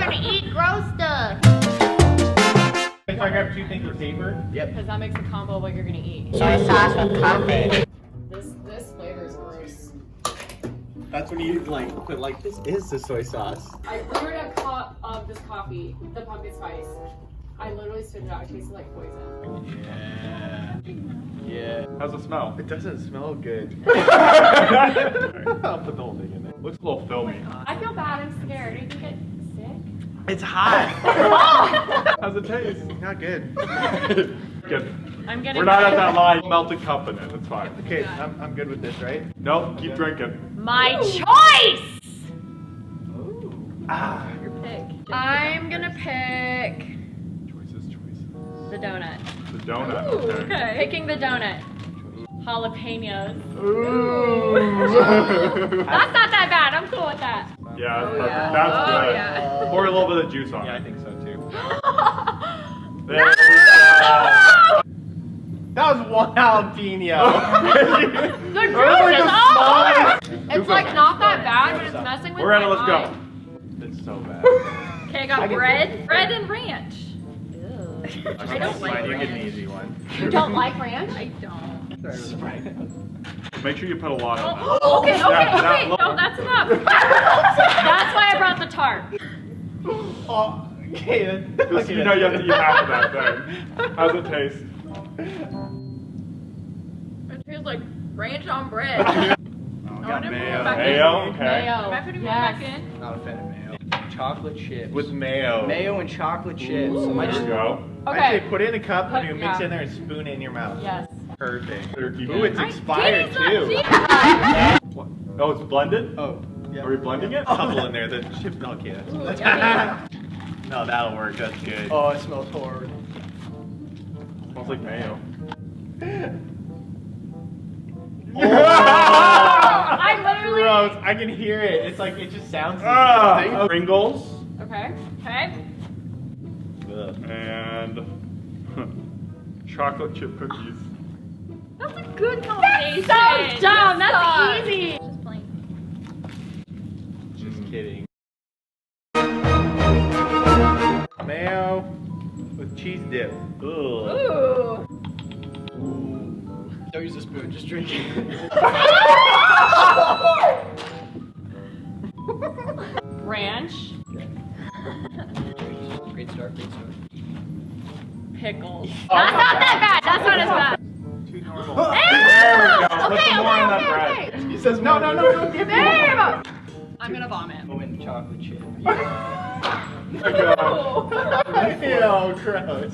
gonna eat gross stuff. If I grab 2 things of paper? Yep. Because that makes a combo of what you're gonna eat. Soy sauce with coffee. This flavor is gross. That's when you put this is the soy sauce. I brewed a cup of this coffee, the pumpkin spice. I literally spit it out. It tasted like poison. Yeah. How's it smell? It doesn't smell good. I'll put the whole thing in there. Looks a little filmy. I feel bad. I'm scared. Do you think it's sick? It's hot. How's it taste? Not good. Good. I'm getting. We're not at that line. Melted cup in it. It's fine. Okay, I'm good with this, right? Nope. Keep drinking. My choice. Ah. Your pick. I'm gonna pick Choices. the donut. The donut. Ooh, Okay. Picking the donut. Jalapenos. Ooh. That's not that bad. I'm cool with that. Yeah, that's perfect. yeah. That's Oh, good. yeah. Pour a little bit of juice on Yeah, I it. think so too. There we go. That was one jalapeno. The juice is all over. It's like not that bad, but it's messing with We're in my it. Let's go. mind. It's so bad. Okay, I got bread and ranch. I don't like You get an ranch. easy one. You don't like ranch? I don't. Make sure you put a lot on it. Oh, okay. That No, that's enough. That's why I brought the tart. Oh, okay. Just, you know you have to eat half of that thing. How's it taste? It tastes like ranch on bread. Oh, we got mayo. Mayo? Okay. Mayo. Am I putting more back in? Not a fan of mayo. Chocolate chips. With mayo. Mayo and chocolate chips. Ooh. There you go. Okay. I say put it in a cup and you mix Yeah. it in there and spoon it in your mouth. Yes. Perfect. Turkey Ooh, it's bacon. expired Katie's not too. cheap. What? Oh, it's blended? Oh, yeah. Are we blending it? A couple in there. The chips. Okay. Ooh, That's yummy. No, that'll work. That's good. Oh, it smells horrid. Smells like mayo. I literally. Gross. I can hear it. It's like it just sounds Ah, Pringles. Okay. Okay. And chocolate chip cookies. That's a good combination. That's so dumb. That's easy. Just plain. Just kidding. Mayo with cheese dip. Ugh. Ooh. Don't use a spoon, just drink it. Ranch. Great start. Pickles. That's not that bad. That's not as bad. Too normal. There we go. Put Okay, some more on that okay. bread. He says no. Give me. Babe! I'm gonna vomit. Oh, and chocolate chip. There you go. Ew, gross.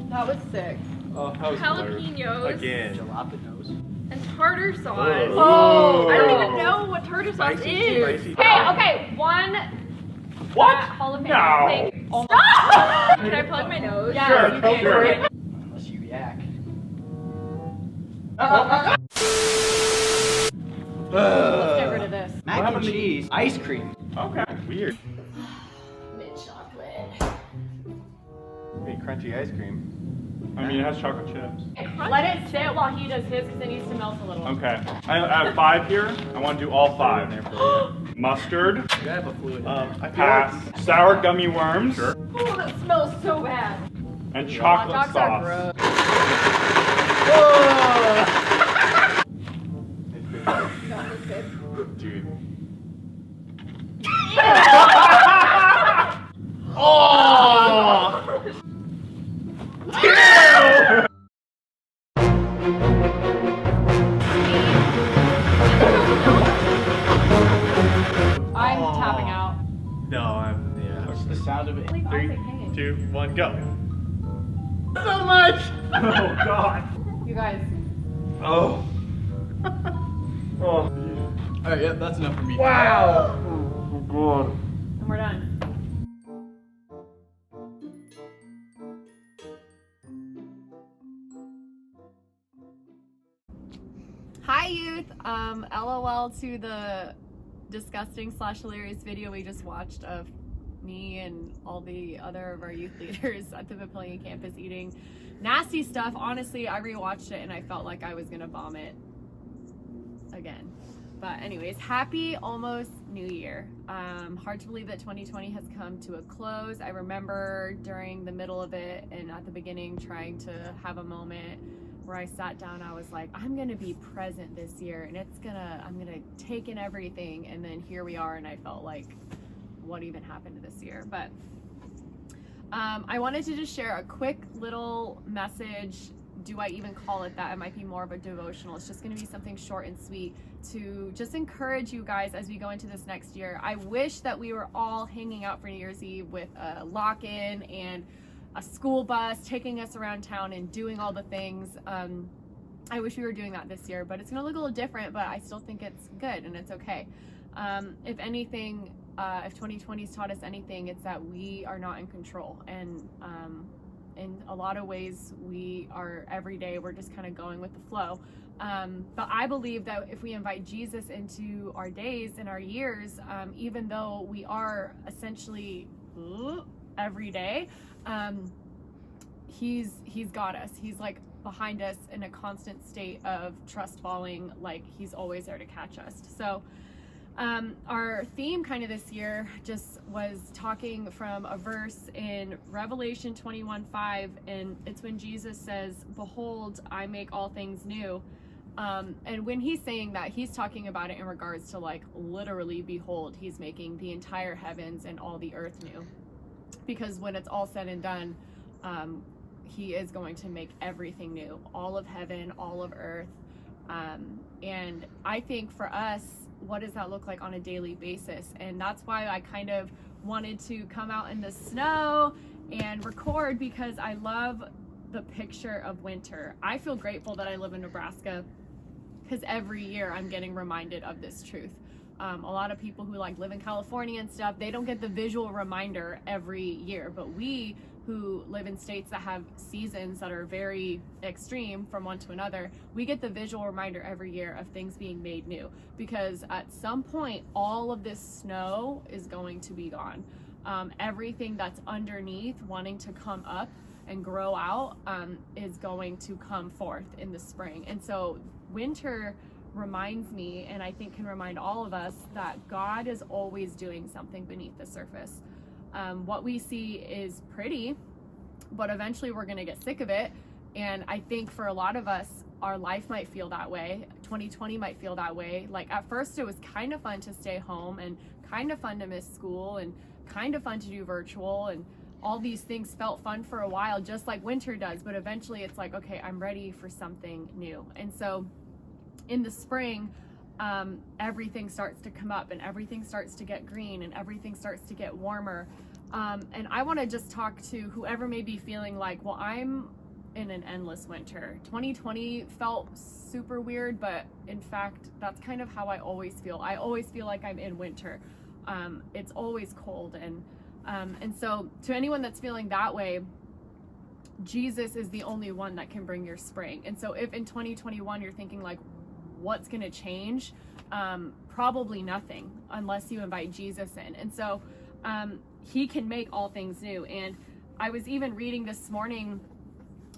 That was sick. Oh, that was Jalapenos. Again. Jalapenos. And tartar sauce. Oh. I don't even know what tartar sauce Spicy, is. spicy. Okay, one What? jalapeno. No. Thing. Stop! Can I plug my nose? Sure, Yeah, you go can. for it. Unless you yak. Let's get rid of this. Mac and cheese. Ice cream. Okay, weird. Mint chocolate. Hey, crunchy ice cream. I mean, it has chocolate chips. Let it sit while he does his because it needs to melt a little. Okay. I have 5 here. I want to do all 5. Mustard. You have a fluid. I feel Pass. Sour gummy worms. Sure. Oh, that smells so bad. And Hot chocolate dogs are sauce. gross. That was good. Dude. Oh! I'm tapping out. No, yeah. What's the sound of it? Leave 3, Isaac hanging. 2, 1, go. So much! Oh, God. You guys. Oh. Oh. Alright, yeah, that's enough for me. Wow. Oh, God. And we're done. Hi youth! LOL to the disgusting / hilarious video we just watched of me and all the other of our youth leaders at the Papillion campus eating nasty stuff. Honestly, I rewatched it and I felt like I was gonna vomit again. But anyways, happy almost New Year. Hard to believe that 2020 has come to a close. I remember during the middle of it and at the beginning trying to have a moment where I sat down. I was like, I'm gonna be present this year, and I'm gonna take in everything. And then here we are, and I felt like, what even happened this year? But I wanted to just share a quick little message. Do I even call it that? It might be more of a devotional. It's just going to be something short and sweet to just encourage you guys as we go into this next year. I wish that we were all hanging out for New Year's Eve with a lock-in and a school bus taking us around town and doing all the things. I wish we were doing that this year, but it's going to look a little different, but I still think it's good and it's okay. If anything, if 2020's taught us anything, it's that we are not in control. And in a lot of ways, we are every day, we're just kind of going with the flow. But I believe that if we invite Jesus into our days and our years, even though we are essentially every day, he's got us. He's like behind us in a constant state of trust falling, like he's always there to catch us. So our theme kind of this year just was talking from a verse in Revelation 21:5, and it's when Jesus says, "Behold, I make all things new." And when he's saying that, he's talking about it in regards to like literally, behold, he's making the entire heavens and all the earth new. Because when it's all said and done, he is going to make everything new, all of heaven, all of earth. And I think for us, what does that look like on a daily basis? And that's why I kind of wanted to come out in the snow and record, because I love the picture of winter. I feel grateful that I live in Nebraska, because every year I'm getting reminded of this truth. A lot of people who like live in California and stuff, they don't get the visual reminder every year, but we who live in states that have seasons that are very extreme from one to another, we get the visual reminder every year of things being made new, because at some point all of this snow is going to be gone. Everything that's underneath wanting to come up and grow out is going to come forth in the spring. And so winter reminds me, and I think can remind all of us, that God is always doing something beneath the surface. What we see is pretty, but eventually we're going to get sick of it. And I think for a lot of us, our life might feel that way. 2020 might feel that way. Like at first it was kind of fun to stay home and kind of fun to miss school and kind of fun to do virtual, and all these things felt fun for a while, just like winter does. But eventually it's like, okay, I'm ready for something new. And so in the spring, everything starts to come up and everything starts to get green and everything starts to get warmer. And I want to just talk to whoever may be feeling like, well, I'm in an endless winter. 2020 felt super weird, but in fact, that's kind of how I always feel. I always feel like I'm in winter. It's always cold. And so to anyone that's feeling that way, Jesus is the only one that can bring your spring. And so if in 2021 you're thinking like, what's going to change? Probably nothing unless you invite Jesus in. And so he can make all things new. And I was even reading this morning,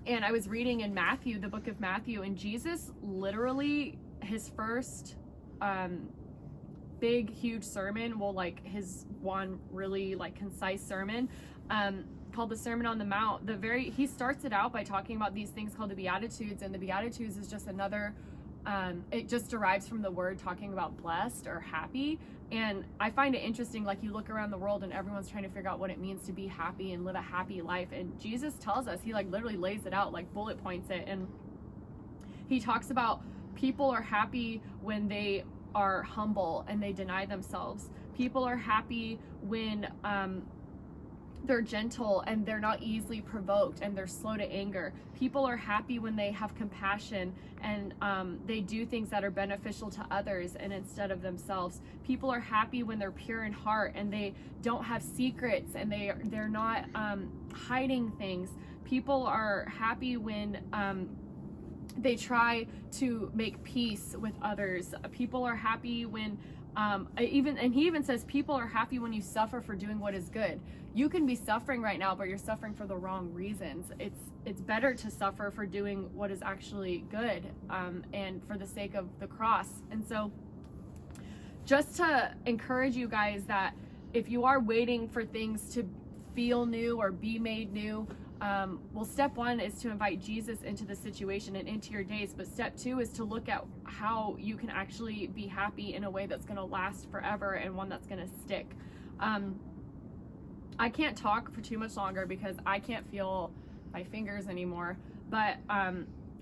and I was reading in Matthew, the book of Matthew, and Jesus literally, his first big huge sermon, well, like his one really like concise sermon called the Sermon on the Mount, he starts it out by talking about these things called the Beatitudes. And the Beatitudes is just another it just derives from the word talking about blessed or happy. And I find it interesting, like you look around the world and everyone's trying to figure out what it means to be happy and live a happy life. And Jesus tells us, he like literally lays it out, like bullet points it. And he talks about people are happy when they are humble and they deny themselves. People are happy when they're gentle and they're not easily provoked and they're slow to anger. People are happy when they have compassion and they do things that are beneficial to others and instead of themselves. People are happy when they're pure in heart and they don't have secrets and they're not hiding things. People are happy when they try to make peace with others. People are happy when he even says people are happy when you suffer for doing what is good. You can be suffering right now, but you're suffering for the wrong reasons. It's better to suffer for doing what is actually good, and for the sake of the cross. And so just to encourage you guys that if you are waiting for things to feel new or be made new, well, step one is to invite Jesus into the situation and into your days. But step two is to look at how you can actually be happy in a way that's going to last forever and one that's going to stick. I can't talk for too much longer because I can't feel my fingers anymore. But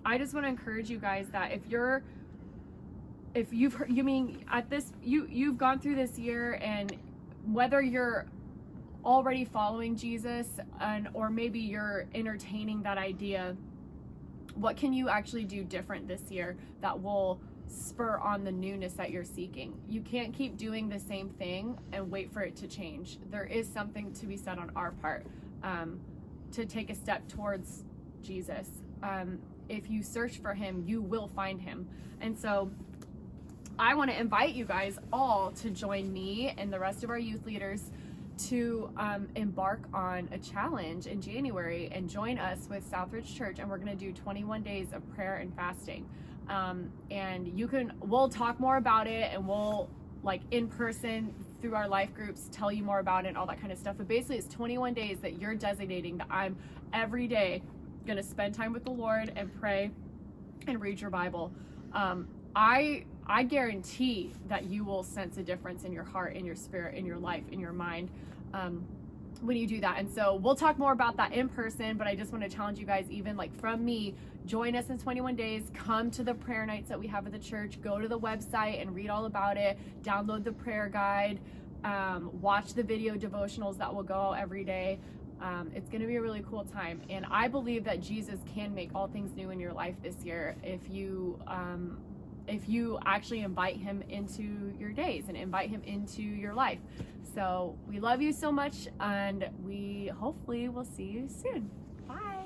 I just want to encourage you guys that you've gone through this year, and whether you're already following Jesus or maybe you're entertaining that idea, what can you actually do different this year that will spur on the newness that you're seeking? You can't keep doing the same thing and wait for it to change. There is something to be said on our part to take a step towards Jesus. If you search for him, you will find him. And so I want to invite you guys all to join me and the rest of our youth leaders to embark on a challenge in January and join us with Southridge Church, and we're going to do 21 days of prayer and fasting. And we'll talk more about it, and we'll, like, in person through our life groups, tell you more about it and all that kind of stuff. But basically it's 21 days that you're designating that I'm every day going to spend time with the Lord and pray and read your Bible. I guarantee that you will sense a difference in your heart, in your spirit, in your life, in your mind when you do that. And so we'll talk more about that in person, but I just want to challenge you guys, even like from me, join us in 21 days, come to the prayer nights that we have at the church, go to the website and read all about it, download the prayer guide, watch the video devotionals that will go out every day. It's going to be a really cool time. And I believe that Jesus can make all things new in your life this year if you actually invite him into your days and invite him into your life. So we love you so much, and we hopefully will see you soon. Bye.